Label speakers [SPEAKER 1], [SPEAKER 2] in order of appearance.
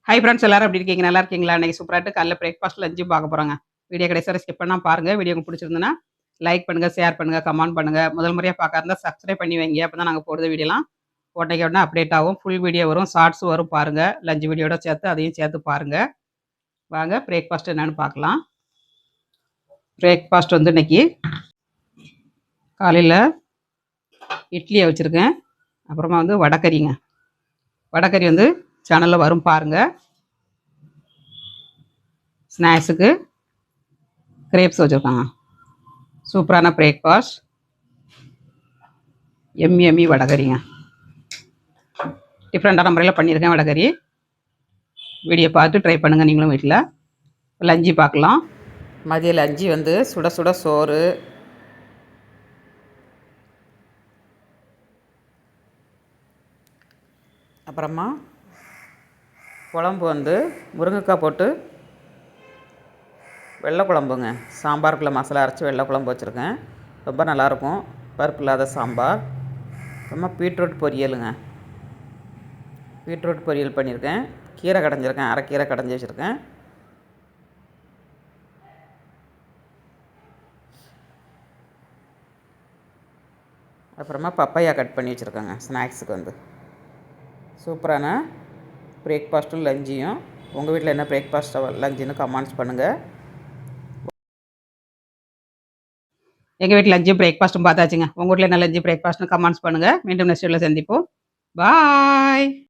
[SPEAKER 1] Hi friends எல்லாரும் எப்படி இருக்கீங்க? நல்லா இருக்கீங்களா? இன்னைக்கு சூப்பராட்டு காலைல பிரேக்ஃபாஸ்ட் லஞ்சும் பார்க்க போறோங்க. வீடியோ கடைசி வரை ஸ்கிப் பண்ணாம பாருங்க. வீடியோ உங்களுக்கு பிடிச்சிருந்ததுன்னா, லைக் பண்ணுங்க, ஷேர் பண்ணுங்க, கமெண்ட் பண்ணுங்க. முதல் முறையா பார்க்க இருந்தா சப்ஸ்கிரைப் பண்ணி வைங்க. அப்பதான் நாங்க போடுற வீடியோலாம் உடனேக்கு உடனே அப்டேட் ஆகும். ஃபுல் வீடியோ வரும், ஷார்ட்ஸ் வரும் பாருங்க. லஞ்ச் வீடியோட சேர்த்து அதையும் சேர்த்து பாருங்க. வாங்க பிரேக்ஃபாஸ்ட் என்னன்னு பார்க்கலாம். பிரேக்ஃபாஸ்ட் வந்து இன்னைக்கு காலையில இட்லியை வச்சுருக்கேன். அப்புறமா வந்து வடைக்கறிங்க. வடைக்கறி வந்து சேனலில் வரும் பாருங்க. ஸ்நாக்ஸுக்கு கிரேப்ஸ் வச்சுருக்காங்க. சூப்பரான பிரேக்ஃபாஸ்ட். எம்மி வடைக்கறிங்க. டிஃப்ரெண்ட்டான முறையில் பண்ணியிருக்கேன் வடைக்கறி. வீடியோ பார்த்து ட்ரை பண்ணுங்கள் நீங்களும் வீட்டில். லஞ்சு பார்க்கலாம். மதிய லஞ்சு வந்து சுட சுட சோறு, அப்புறமா குழம்பு வந்து முருங்கைக்காய் போட்டு வெள்ளை குழம்புங்க. சாம்பாருக்குள்ளே மசாலா அரைச்சி வெள்ளை குழம்பு வச்சுருக்கேன். ரொம்ப நல்லாயிருக்கும். பருப்பு இல்லாத சாம்பார். அப்புறமா பீட்ரூட் பொரியலுங்க. பீட்ரூட் பொரியல் பண்ணியிருக்கேன். கீரை கடைஞ்சிருக்கேன். அரைக்கீரை கடைஞ்சி வச்சுருக்கேன். அப்புறமா பப்பாயா கட் பண்ணி வச்சுருக்கேங்க ஸ்நாக்ஸுக்கு வந்து. சூப்பரான பிரேக்ஃபாஸ்ட்டும் லஞ்சையும் உங்கள் வீட்டில் என்ன பிரேக்ஃபாஸ்ட் லஞ்சுன்னு கமெண்ட்ஸ் பண்ணுங்கள். எங்கள் வீட்டில் லஞ்சும் பிரேக்ஃபாஸ்ட்டும் பார்த்தாச்சுங்க. உங்கள் வீட்டில் என்ன லஞ்சு பிரேக்ஃபாஸ்ட்னு கமெண்ட்ஸ் பண்ணுங்கள். மீண்டும் நெக்ஸ்ட் வீடியோவில் சந்திப்போம். பாய்.